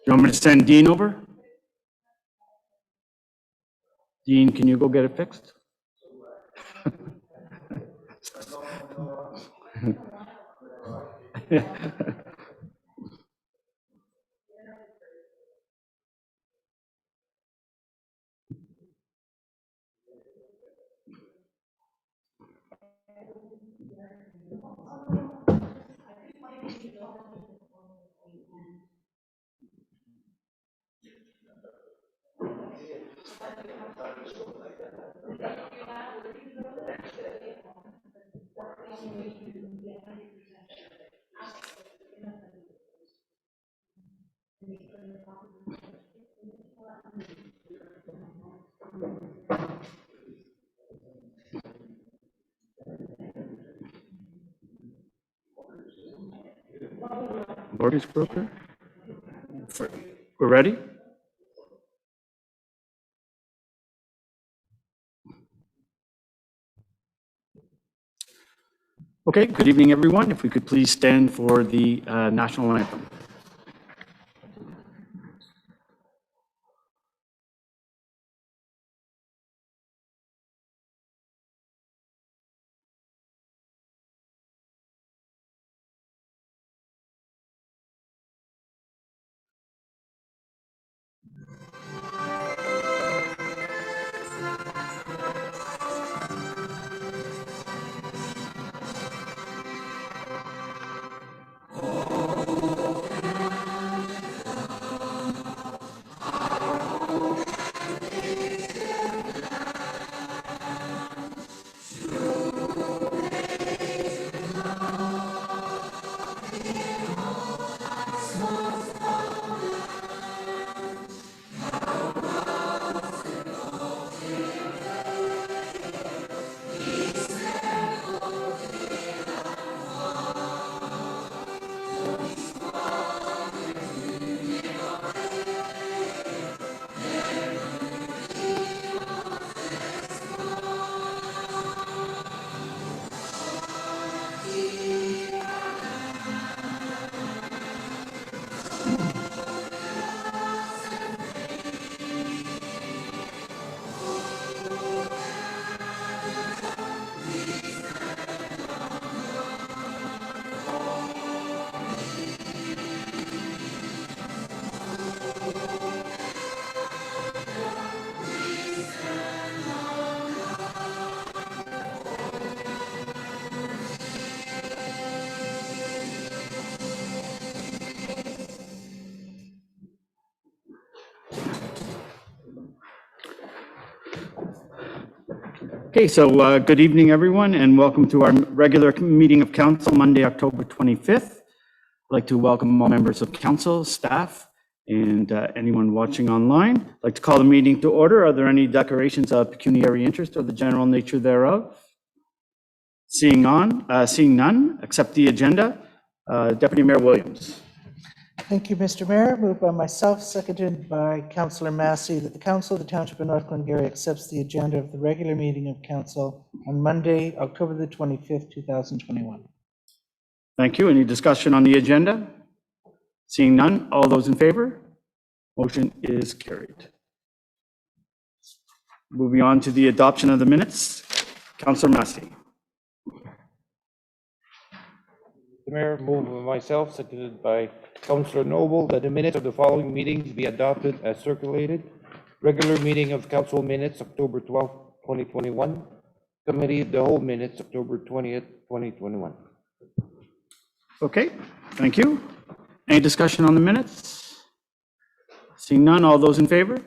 You want me to send Dean over? Dean, can you go get it fixed? Mortgage broker? We're ready? Okay, good evening, everyone. If we could please stand for the national anthem. Okay, so good evening, everyone, and welcome to our regular meeting of council, Monday, October 25th. I'd like to welcome all members of council, staff, and anyone watching online. I'd like to call the meeting to order. Are there any declarations of pecuniary interest or the general nature thereof? Seeing none, accept the agenda. Deputy Mayor Williams. Thank you, Mr. Mayor. Moved by myself, seconded by Councillor Massey, that the Council of the Township of North Glengarry accepts the agenda of the regular meeting of Council on Monday, October the 25th, 2021. Thank you. Any discussion on the agenda? Seeing none, all those in favor? Motion is carried. Moving on to the adoption of the minutes. Councillor Massey. The Mayor, moved by myself, seconded by Councillor Noble, that the minutes of the following meetings be adopted as circulated. Regular meeting of council minutes, October 12th, 2021. Committee of the whole minutes, October 20th, 2021. Okay, thank you. Any discussion on the minutes? Seeing none, all those in favor?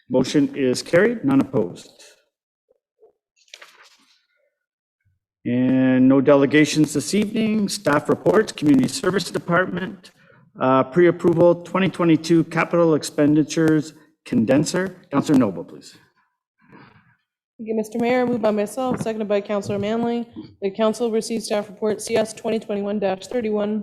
Motion is carried, none opposed. And no delegations this evening. Staff reports, Community Service Department, pre-approval 2022 capital expenditures condenser. Councillor Noble, please. Thank you, Mr. Mayor. Moved by myself, seconded by Councillor Manley. The council received staff report CS 2021-31,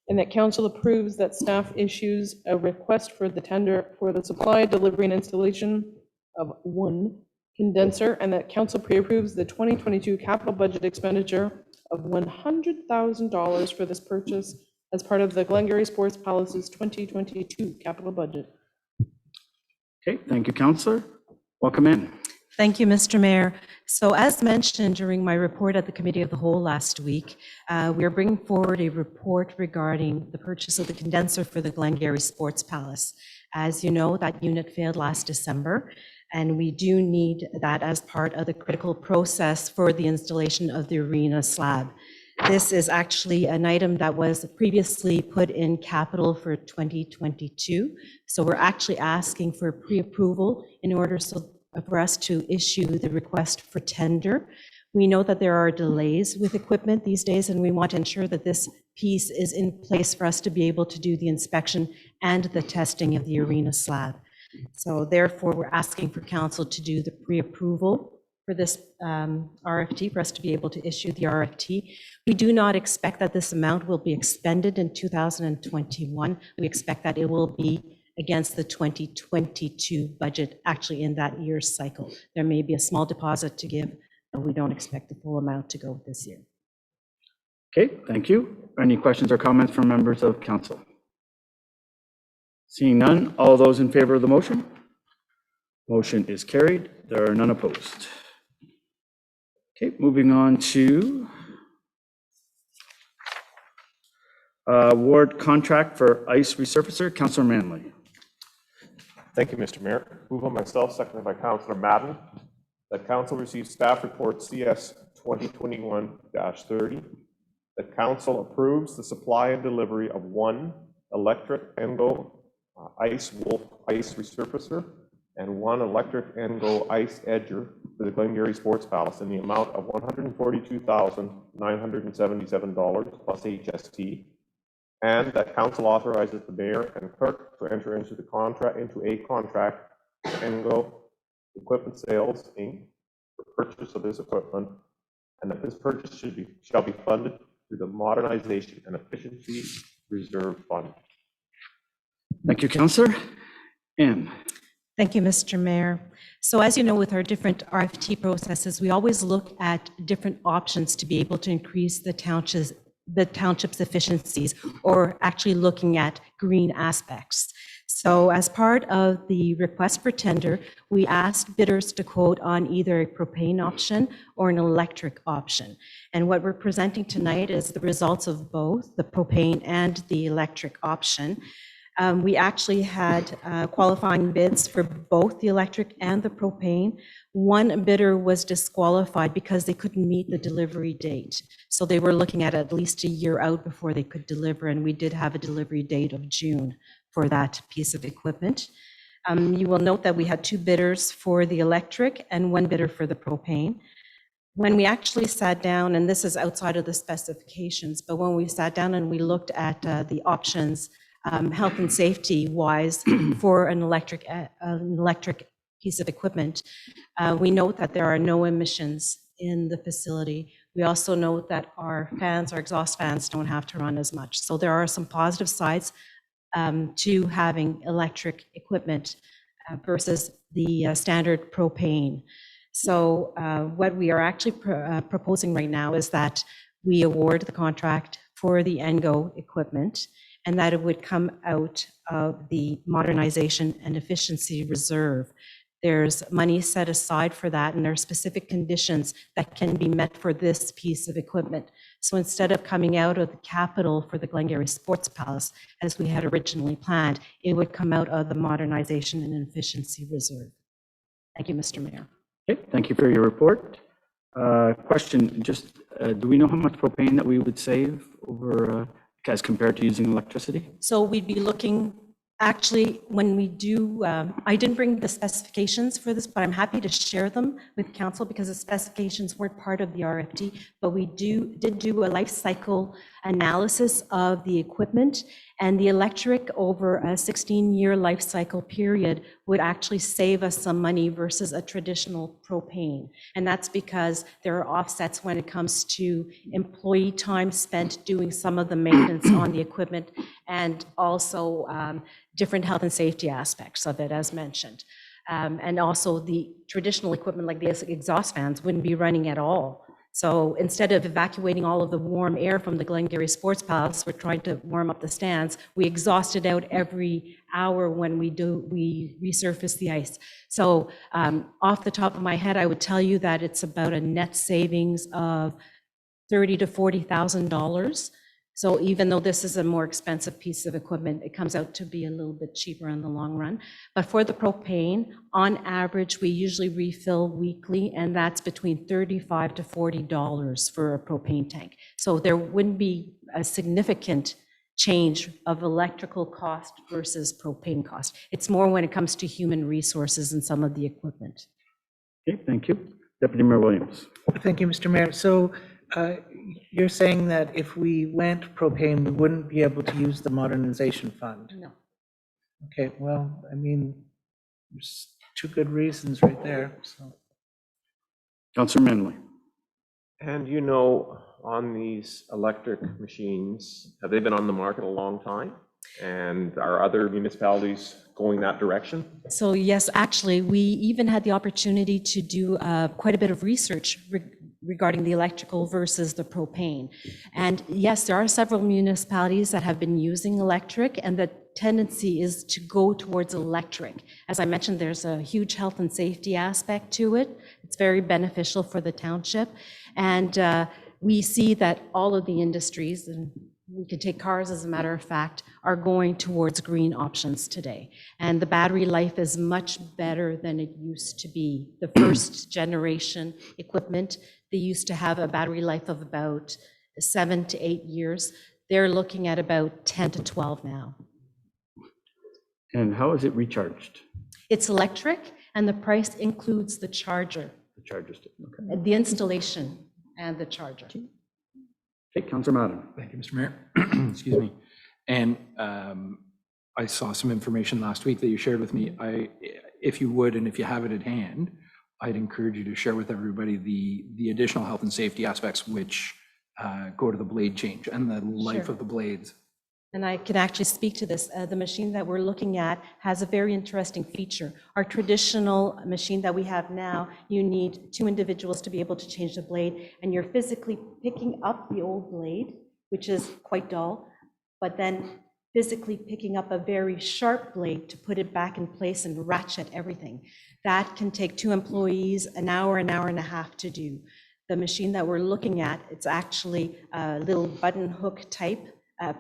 and that council approves that staff issues a request for the tender for the supply, delivery, and installation of one condenser, and that council pre-approves the 2022 capital budget expenditure of $100,000 for this purchase as part of the Glengarry Sports Palace's 2022 capital budget. Okay, thank you, Councillor. Welcome in. Thank you, Mr. Mayor. So as mentioned during my report at the Committee of the Whole last week, we are bringing forward a report regarding the purchase of the condenser for the Glengarry Sports Palace. As you know, that unit failed last December, and we do need that as part of the critical process for the installation of the arena slab. This is actually an item that was previously put in capital for 2022. So we're actually asking for pre-approval in order for us to issue the request for tender. We know that there are delays with equipment these days, and we want to ensure that this piece is in place for us to be able to do the inspection and the testing of the arena slab. So therefore, we're asking for council to do the pre-approval for this RFT, for us to be able to issue the RFT. We do not expect that this amount will be expended in 2021. We expect that it will be against the 2022 budget, actually in that year's cycle. There may be a small deposit to give, but we don't expect the full amount to go this year. Okay, thank you. Any questions or comments from members of council? Seeing none, all those in favor of the motion? Motion is carried. There are none opposed. Okay, moving on to award contract for ice resurfacer, Councillor Manley. Thank you, Mr. Mayor. Move on myself, seconded by Councillor Madden, that council receives staff report CS 2021-30. That council approves the supply and delivery of one electric Engo Ice Wolf ice resurfacer and one electric Engo ice edger for the Glengarry Sports Palace in the amount of $142,977 plus HST. And that council authorizes the mayor and clerk to enter into a contract with Engo Equipment Sales Inc. for purchase of this equipment, and that this purchase shall be funded through the Modernization and Efficiency Reserve Fund. Thank you, Councillor. Anne. Thank you, Mr. Mayor. So as you know, with our different RFT processes, we always look at different options to be able to increase the township's efficiencies, or actually looking at green aspects. So as part of the request for tender, we asked bidders to quote on either a propane option or an electric option. And what we're presenting tonight is the results of both the propane and the electric option. We actually had qualifying bids for both the electric and the propane. One bidder was disqualified because they couldn't meet the delivery date. So they were looking at least a year out before they could deliver, and we did have a delivery date of June for that piece of equipment. You will note that we had two bidders for the electric and one bidder for the propane. When we actually sat down, and this is outside of the specifications, but when we sat down and we looked at the options, health and safety wise for an electric piece of equipment, we note that there are no emissions in the facility. We also note that our exhaust fans don't have to run as much. So there are some positive sides to having electric equipment versus the standard propane. So what we are actually proposing right now is that we award the contract for the Engo equipment, and that it would come out of the Modernization and Efficiency Reserve. There's money set aside for that, and there are specific conditions that can be met for this piece of equipment. So instead of coming out of the capital for the Glengarry Sports Palace, as we had originally planned, it would come out of the Modernization and Efficiency Reserve. Thank you, Mr. Mayor. Okay, thank you for your report. Question, just do we know how much propane that we would save over as compared to using electricity? So we'd be looking, actually, when we do, I didn't bring the specifications for this, but I'm happy to share them with council because the specifications weren't part of the RFT, but we did do a life cycle analysis of the equipment, and the electric over a 16-year life cycle period would actually save us some money versus a traditional propane. And that's because there are offsets when it comes to employee time spent doing some of the maintenance on the equipment, and also different health and safety aspects of it, as mentioned. And also the traditional equipment like the exhaust fans wouldn't be running at all So instead of evacuating all of the warm air from the Glengarry Sports Palace, we're trying to warm up the stands. We exhaust it out every hour when we resurface the ice. So off the top of my head, I would tell you that it's about a net savings of $30,000 to $40,000. So even though this is a more expensive piece of equipment, it comes out to be a little bit cheaper in the long run. But for the propane, on average, we usually refill weekly, and that's between $35 to $40 for a propane tank. So there wouldn't be a significant change of electrical cost versus propane cost. It's more when it comes to human resources and some of the equipment. Okay, thank you. Deputy Mayor Williams. Thank you, Mr. Mayor. So you're saying that if we went propane, we wouldn't be able to use the modernization fund? No. Okay, well, I mean, there's two good reasons right there, so. Councillor Manley. And you know, on these electric machines, have they been on the market a long time? And are other municipalities going that direction? So yes, actually, we even had the opportunity to do quite a bit of research regarding the electrical versus the propane. And yes, there are several municipalities that have been using electric, and the tendency is to go towards electric. As I mentioned, there's a huge health and safety aspect to it. It's very beneficial for the township. And we see that all of the industries, and we could take cars as a matter of fact, are going towards green options today. And the battery life is much better than it used to be. The first generation equipment, they used to have a battery life of about 7 to 8 years. They're looking at about 10 to 12 now. And how is it recharged? It's electric, and the price includes the charger, The charger stick, okay. the installation and the charger. Okay, Councillor Madden. Thank you, Mr. Mayor. Excuse me. And I saw some information last week that you shared with me. If you would, and if you have it at hand, I'd encourage you to share with everybody the additional health and safety aspects which go to the blade change and the life Sure. of the blades. And I can actually speak to this. The machine that we're looking at has a very interesting feature. Our traditional machine that we have now, you need 2 individuals to be able to change the blade, and you're physically picking up the old blade, which is quite dull, but then physically picking up a very sharp blade to put it back in place and ratchet everything. That can take 2 employees an hour and a half to do. The machine that we're looking at, it's actually a little button hook type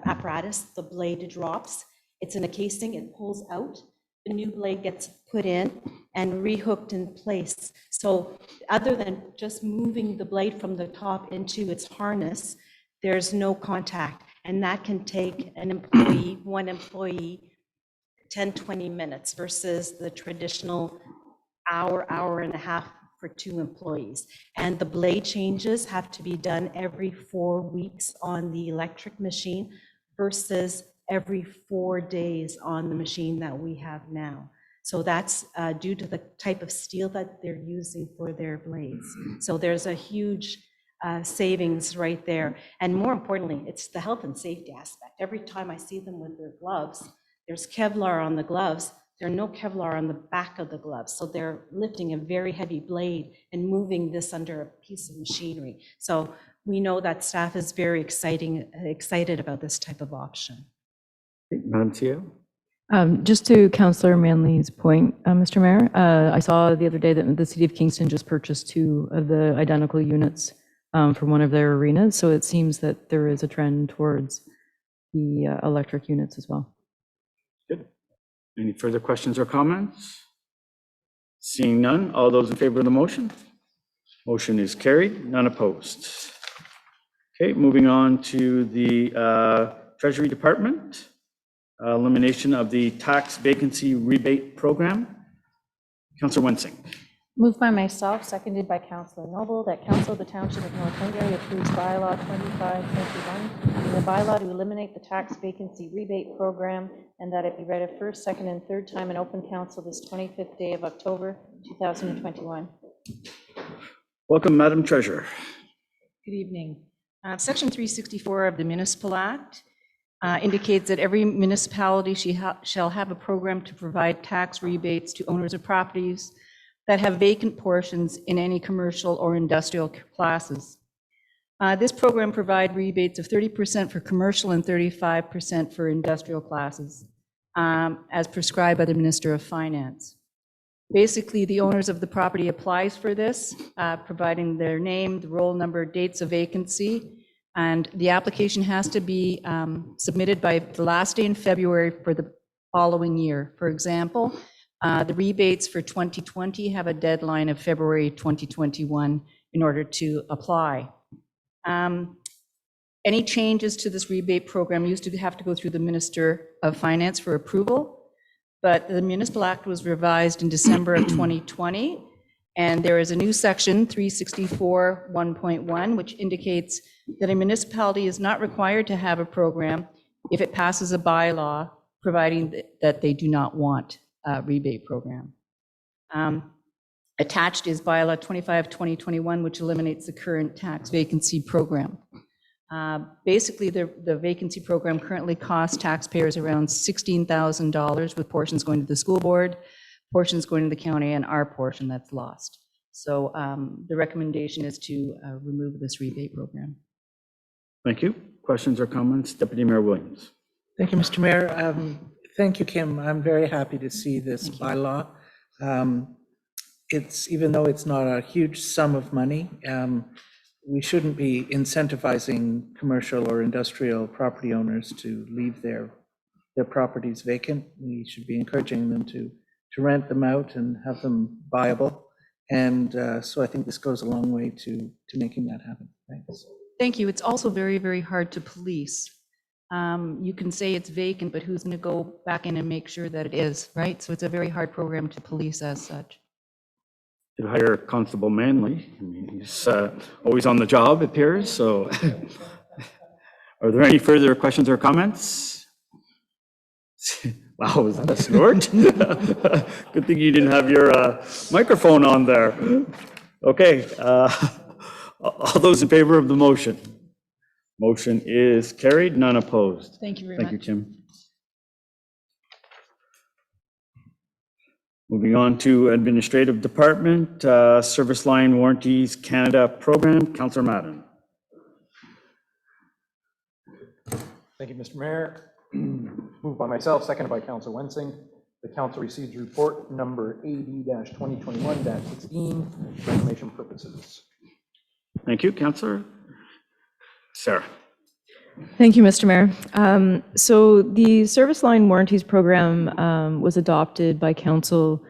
apparatus. The blade drops, it's in a casing, it pulls out, the new blade gets put in and rehooked in place. So other than just moving the blade from the top into its harness, there's no contact. And that can take an employee, 1 employee, 10, 20 minutes versus the traditional hour and a half for 2 employees. And the blade changes have to be done every 4 weeks on the electric machine versus every 4 days on the machine that we have now. So that's due to the type of steel that they're using for their blades. So there's a huge savings right there. And more importantly, it's the health and safety aspect. Every time I see them with their gloves, there's Kevlar on the gloves. There's no Kevlar on the back of the gloves. So they're lifting a very heavy blade and moving this under a piece of machinery. So we know that staff is very excited about this type of option. Okay, Madam CEO. Just to Councillor Manley's point, Mr. Mayor, I saw the other day that the City of Kingston just purchased 2 of the identical units from one of their arenas. So it seems that there is a trend towards the electric units as well. Good. Any further questions or comments? Seeing none, all those in favor of the motion? Motion is carried, none opposed. Okay, moving on to the Treasury Department. Elimination of the tax vacancy rebate program. Councillor Wensing. Moved by myself, seconded by Councillor Noble, that Council of the Township of North Glengarry approves bylaw 2521, being a bylaw to eliminate the tax vacancy rebate program, and that it be read a first, second, and third time in open council this 25th day of October, 2021. Welcome, Madam Treasurer. Good evening. Section 364 of the Municipal Act indicates that every municipality shall have a program to provide tax rebates to owners of properties that have vacant portions in any commercial or industrial classes. This program provides rebates of 30% for commercial and 35% for industrial classes, as prescribed by the Minister of Finance. Basically, the owners of the property applies for this, providing their name, the roll number, dates of vacancy, and the application has to be submitted by the last day in February for the following year. For example, the rebates for 2020 have a deadline of February 2021 in order to apply. Any changes to this rebate program used to have to go through the Minister of Finance for approval, but the Municipal Act was revised in December of 2020, and there is a new section, 364 1.1, which indicates that a municipality is not required to have a program if it passes a bylaw, providing that they do not want a rebate program. Attached is bylaw 25/2021, which eliminates the current tax vacancy program. Basically, the vacancy program currently costs taxpayers around $16,000, with portions going to the school board, portions going to the county, and our portion that's lost. So the recommendation is to remove this rebate program. Thank you. Questions or comments? Deputy Mayor Williams. Thank you, Mr. Mayor. Thank you, Kim. I'm very happy to see this bylaw. Even though it's not a huge sum of money, we shouldn't be incentivizing commercial or industrial property owners to leave their properties vacant. We should be encouraging them to rent them out and have them viable. And so I think this goes a long way to making that happen. Thanks. Thank you. It's also very, very hard to police. You can say it's vacant, but who's going to go back in and make sure that it is, right? So it's a very hard program to police as such. To hire Constable Manley. I mean, he's always on the job, it appears, so. Are there any further questions or comments? Wow, was that a snort? Good thing you didn't have your microphone on there. Okay, all those in favor of the motion? Motion is carried, none opposed. Thank you very much. Thank you, Kim. Moving on to Administrative Department, Service Line Warranties Canada Program, Councillor Madden. Thank you, Mr. Mayor. Moved by myself, seconded by Councillor Wensing. The council receives report number AD-2021-16 for information purposes. Thank you, Councillor. Sarah. Thank you, Mr. Mayor. So the Service Line Warranties Program was adopted by Council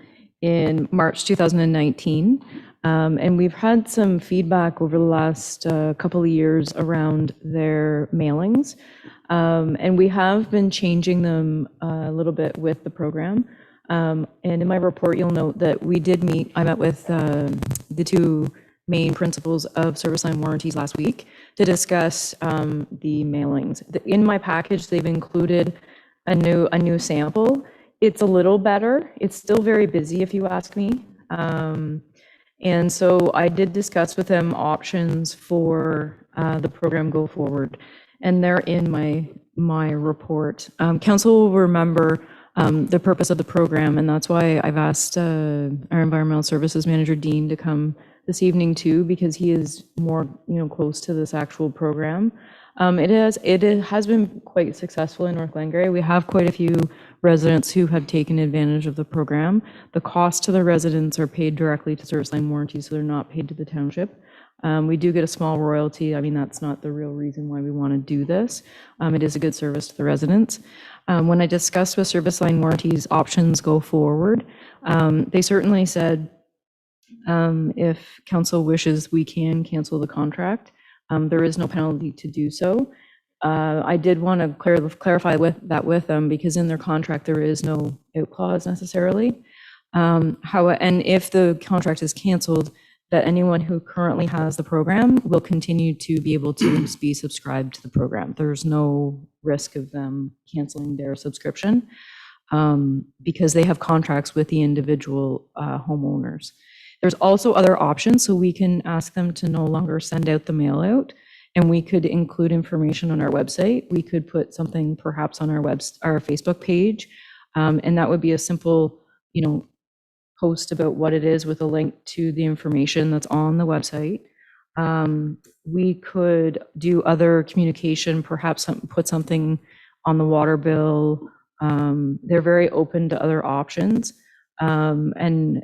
in March 2019. And we've had some feedback over the last couple of years around their mailings. And we have been changing them a little bit with the program. And in my report, you'll note that we did meet, I met with the two main principles of service line warranties last week to discuss the mailings. In my package, they've included a new sample. It's a little better. It's still very busy, if you ask me. And so I did discuss with them options for the program go forward, and they're in my report. Council will remember the purpose of the program, and that's why I've asked our Environmental Services Manager, Dean, to come this evening too, because he is more close to this actual program. It has been quite successful in North Glengarry. We have quite a few residents who have taken advantage of the program. The costs to the residents are paid directly to Service Line Warranty, so they're not paid to the township. We do get a small royalty. I mean, that's not the real reason why we want to do this. It is a good service to the residents. When I discussed with Service Line Warranties options go forward, they certainly said if council wishes, we can cancel the contract. There is no penalty to do so. I did want to clarify with them, because in their contract there is no out clause necessarily. And if the contract is canceled, that anyone who currently has the program will continue to be able to be subscribed to the program. There's no risk of them canceling their subscription because they have contracts with the individual homeowners. There's also other options, so we can ask them to no longer send out the mail out, and we could include information on our website. We could put something perhaps on our Facebook page, and that would be a simple, post about what it is with a link to the information that's on the website. We could do other communication, perhaps put something on the water bill. They're very open to other options. And,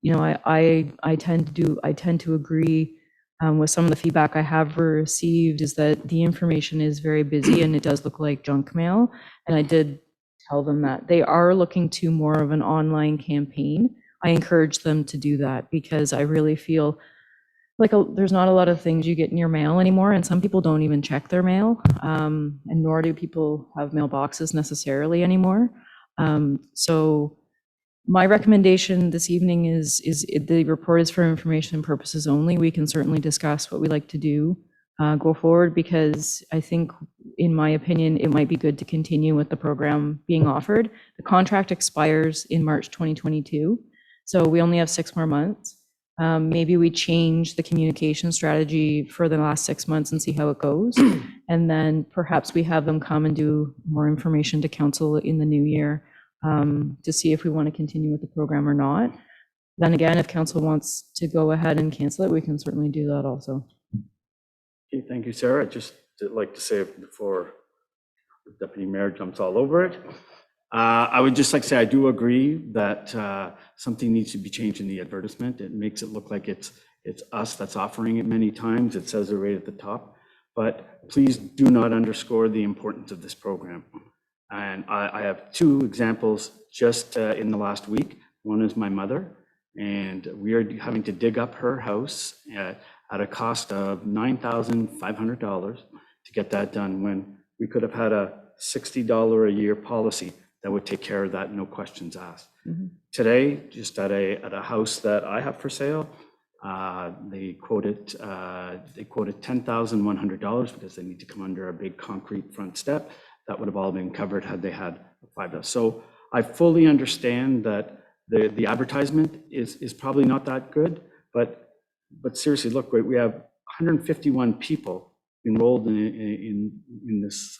you know, I tend to agree with some of the feedback I have received is that the information is very busy and it does look like junk mail. And I did tell them that they are looking to more of an online campaign. I encourage them to do that because I really feel like there's not a lot of things you get in your mail anymore, and some people don't even check their mail, and nor do people have mailboxes necessarily anymore. So my recommendation this evening is the report is for information purposes only. We can certainly discuss what we like to do go forward, because I think, in my opinion, it might be good to continue with the program being offered. The contract expires in March 2022, so we only have 6 more months. Maybe we change the communication strategy for the last 6 months and see how it goes. And then perhaps we have them come and do more information to council in the new year to see if we want to continue with the program or not. Then again, if council wants to go ahead and cancel it, we can certainly do that also. Okay, thank you, Sarah. I'd just like to say before the Deputy Mayor jumps all over it, I would just like to say I do agree that something needs to be changed in the advertisement. It makes it look like it's us that's offering it many times. It says it right at the top, but please do not underscore the importance of this program. And I have 2 examples just in the last week. One is my mother, and we are having to dig up her house at a cost of $9,500 to get that done, when we could have had a $60 a year policy that would take care of that, no questions asked. Today, just at a house that I have for sale, they quoted $10,100 because they need to come under a big concrete front step. That would have all been covered had they had $5. So I fully understand that the advertisement is probably not that good, but seriously, look, we have 151 people enrolled in this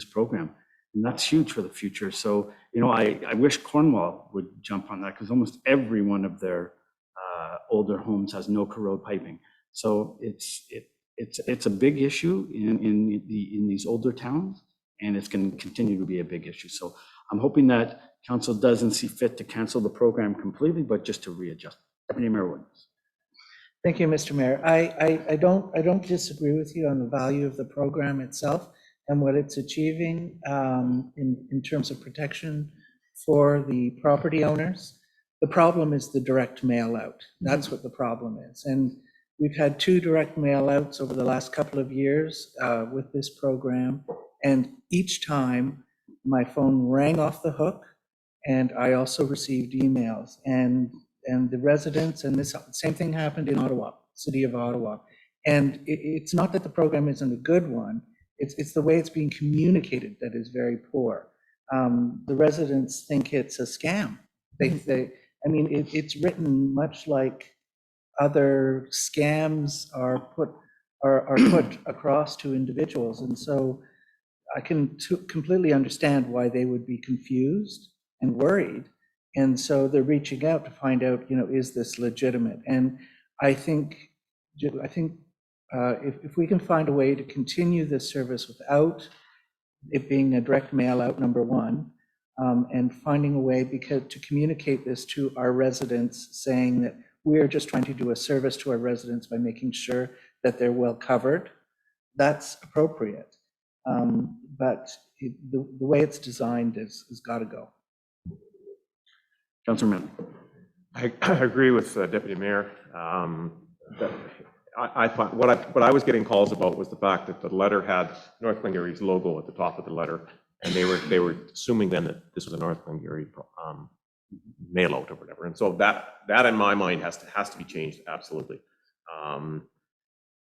program, and that's huge for the future. So, you know, I wish Cornwall would jump on that, because almost every one of their older homes has no corrode piping. So it's a big issue in these older towns, and it's going to continue to be a big issue. So I'm hoping that council doesn't see fit to cancel the program completely, but just to readjust. Deputy Mayor Woodens. Thank you, Mr. Mayor. I don't disagree with you on the value of the program itself and what it's achieving in terms of protection for the property owners. The problem is the direct mail out. That's what the problem is. And we've had 2 direct mail outs over the last couple of years with this program. And each time my phone rang off the hook, and I also received emails. And the residents, and this same thing happened in Ottawa, City of Ottawa. And it's not that the program isn't a good one, it's the way it's being communicated that is very poor. The residents think it's a scam. I mean, it's written much like other scams are put across to individuals. And so I can completely understand why they would be confused and worried. And so they're reaching out to find out, you know, is this legitimate? And I think if we can find a way to continue this service without it being a direct mail out, number one, and finding a way to communicate this to our residents, saying that we're just trying to do a service to our residents by making sure that they're well covered, that's appropriate. But the way it's designed has got to go. Councilor Mann. I agree with Deputy Mayor. That I thought what I was getting calls about was the fact that the letter had North Glengarry's logo at the top of the letter, and they were assuming then that this was a North Glengarry mail out or whatever. And so that in my mind has to be changed, absolutely.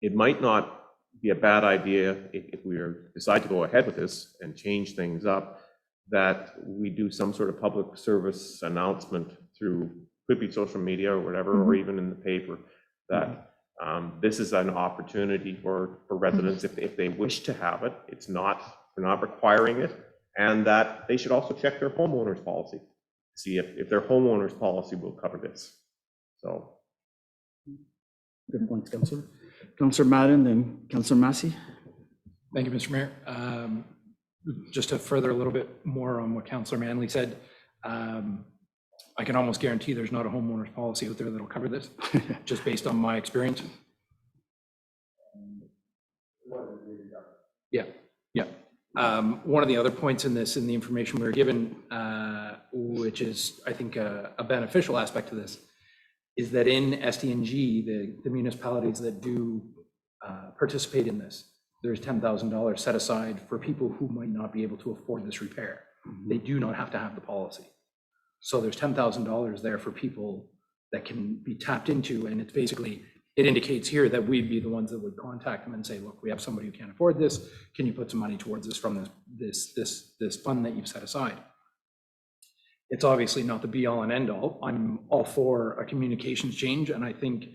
It might not be a bad idea if we decide to go ahead with this and change things up, that we do some sort of public service announcement through, could be social media or whatever, or even in the paper, that this is an opportunity for residents if they wish to have it. We're not requiring it, and that they should also check their homeowner's policy, see if their homeowner's policy will cover this. So. Good points, Councilor. Councillor Madden, then Councillor Massey. Thank you, Mr. Mayor. Just to further a little bit more on what Councillor Manley said, I can almost guarantee there's not a homeowner's policy out there that'll cover this, just based on my experience. Yeah, yeah. One of the other points in this, in the information we were given, which is, I think, a beneficial aspect to this, is that in SDNG, the municipalities that do participate in this, there's $10,000 set aside for people who might not be able to afford this repair. They do not have to have the policy. So there's $10,000 there for people that can be tapped into, and it's basically, it indicates here that we'd be the ones that would contact them and say, look, we have somebody who can't afford this. Can you put some money towards this from this fund that you've set aside? It's obviously not the be all and end all. I'm all for a communications change, and I think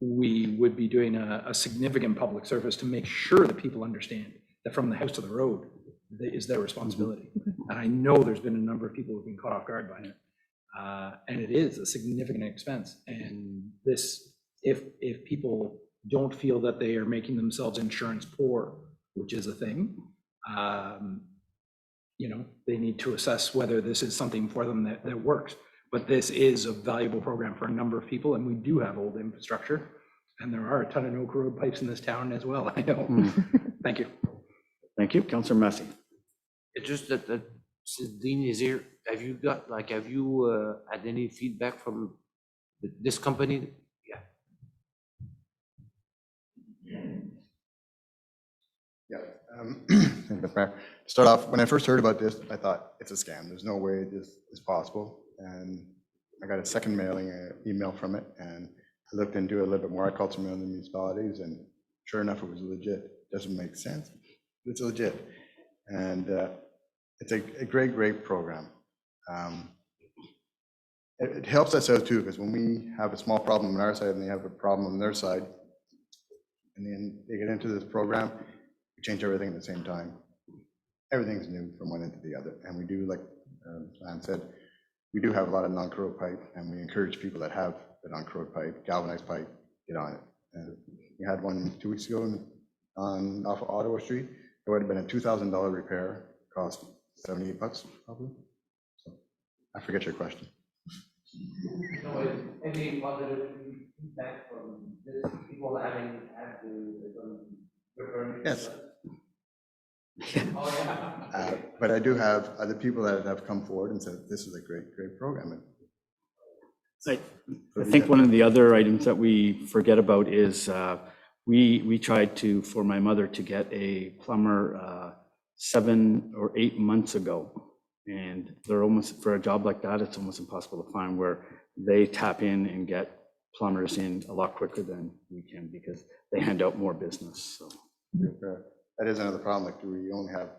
we would be doing a significant public service to make sure that people understand that from the house to the road is their responsibility. And I know there's been a number of people who've been caught off guard by it. And it is a significant expense. And this, if people don't feel that they are making themselves insurance poor, which is a thing, you know, they need to assess whether this is something for them that works. But this is a valuable program for a number of people, and we do have old infrastructure, and there are a ton of no corrode pipes in this town as well. I know. Thank you. Thank you. Councillor Massey. It's just that since Dean is here, have you had any feedback from this company? Yeah. Yeah. Thank you, Mr. Mayor. To start off, when I first heard about this, I thought it's a scam. There's no way this is possible. And I got a second email from it, and I looked into it a little bit more. I called some other municipalities, and sure enough, it was legit. Doesn't make sense. It's legit. And it's a great program. It helps us out too, because when we have a small problem on our side and they have a problem on their side, and then they get into this program, we change everything at the same time. Everything's new from one end to the other. And we do, like Lan said, we do have a lot of non-corrode pipe, and we encourage people that have the non-corrode pipe, galvanized pipe, get on it. And we had one 2 weeks ago off of Ottawa Street. It would have been a $2,000 repair, cost $78 probably. So I forget your question. Any positive feedback from this people having had to repair? Yes. Oh, yeah. But I do have other people that have come forward and said, this is a great program. I think one of the other items that we forget about is we tried for my mother to get a plumber 7 or 8 months ago. And they're almost, for a job like that, it's almost impossible to find where they tap in and get plumbers in a lot quicker than we can, because they hand out more business. So That is another problem. Like, we only have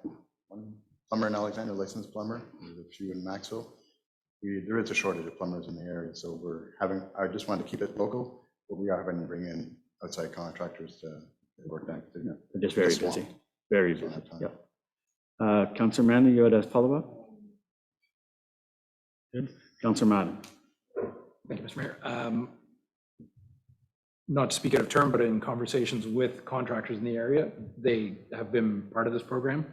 one plumber in Alexander, licensed plumber. There's a few in Maxwell. There is a shortage of plumbers in the area, so I just wanted to keep it local, but we are having to bring in outside contractors to work that. they're just very busy, very busy. Yeah. Councillor Manley, you had a follow-up? Good. Councillor Madden. Thank you, Mr. Mayor. Not to speak out of turn, but in conversations with contractors in the area, they have been part of this program,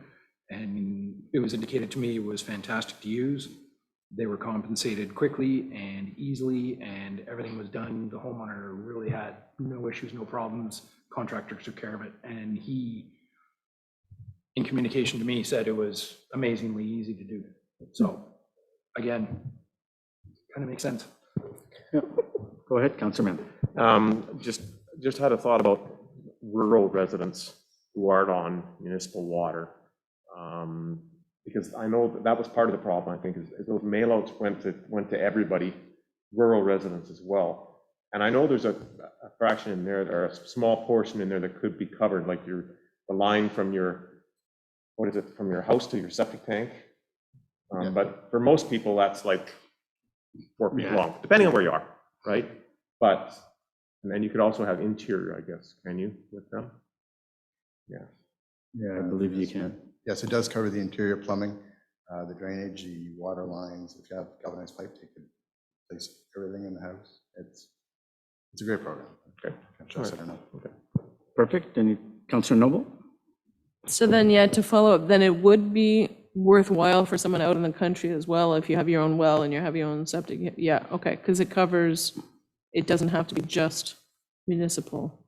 and it was indicated to me it was fantastic to use. They were compensated quickly and easily, and everything was done. The homeowner really had no issues, no problems. Contractors took care of it, and he, in communication to me, said it was amazingly easy to do. So, again, kind of makes sense. Yeah. Go ahead, Councillor Manley. Just had a thought about rural residents who aren't on municipal water. Because I know that was part of the problem, I think, is those mailouts went to everybody, rural residents as well. And I know there's a fraction in there, or a small portion in there that could be covered, like the line from from your house to your septic tank. But for most people, that's like 4 feet long, depending on where you are, right? And then you could also have interior, I guess, can you, with them? Yeah. Yeah, I believe you can. Yes, it does cover the interior plumbing, the drainage, the water lines. If you have galvanized pipe, you can place everything in the house. It's a great program. Okay. Right. I don't know. Okay. Perfect. Any, Councillor Noble? So then, yeah, to follow up, then it would be worthwhile for someone out in the country as well, if you have your own well and you have your own septic. Yeah, okay, because it covers, it doesn't have to be just municipal.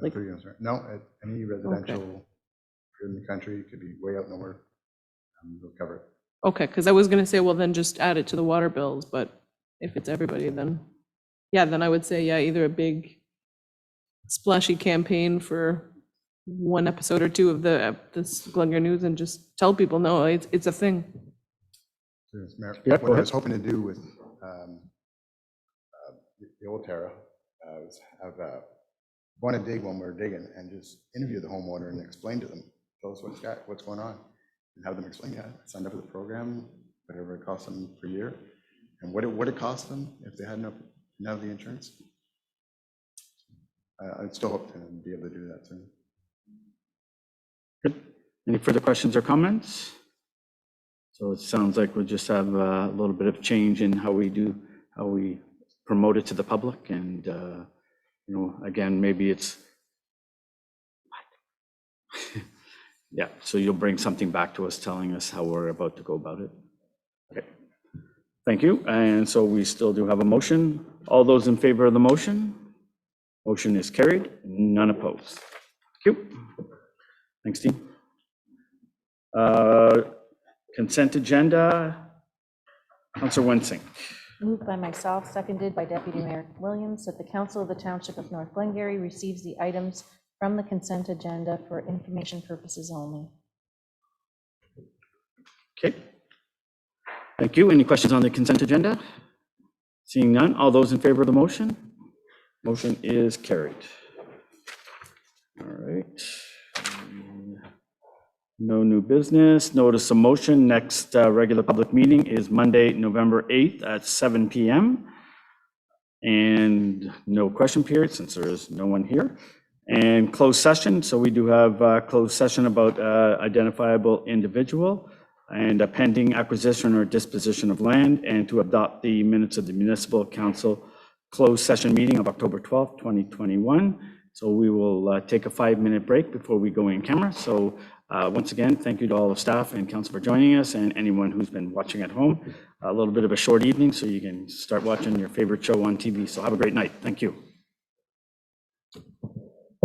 Like- Pretty good, sir. No, any residential in the country, could be way out nowhere, they'll cover it. Okay, because I was gonna say, well, then just add it to the water bills, but if it's everybody, then, yeah, then I would say, yeah, either a big splashy campaign for one episode or two of this Glengarry News and just tell people, no, it's a thing. Through this, Mayor, Yeah, go what I ahead. was hoping to do with the old Terra was have want to dig when we're digging and just interview the homeowner and explain to them, tell us what's going on, and have them explain, yeah, signed up for the program, whatever it costs them per year, and what it cost them if they hadn't have the insurance. I'd still hope to be able to do that soon. Good. Any further questions or comments? So it sounds like we'll just have a little bit of change in how we promote it to the public, and, you know, again, maybe it's, yeah, so you'll bring something back to us telling us how we're about to go about it. Okay. Thank you. And so we still do have a motion. All those in favor of the motion? Motion is carried, none opposed. Thank you. Thanks, Dean. Consent agenda, Councillor Wensing. Moved by myself, seconded by Deputy Mayor Williams, that the Council of the Township of North Glengarry receives the items from the consent agenda for information purposes only. Okay. Thank you. Any questions on the consent agenda? Seeing none, all those in favor of the motion? Motion is carried. All right. No new business. Notice of motion. Next regular public meeting is Monday, November 8th at 7 p.m. And no question period since there is no one here. And closed session. So we do have closed session about identifiable individual and a pending acquisition or disposition of land, and to adopt the minutes of the Municipal Council closed session meeting of October 12th, 2021. So we will take a 5-minute break before we go in camera. So once again, thank you to all the staff and council for joining us, and anyone who's been watching at home. A little bit of a short evening, so you can start watching your favorite show on TV. So have a great night. Thank you.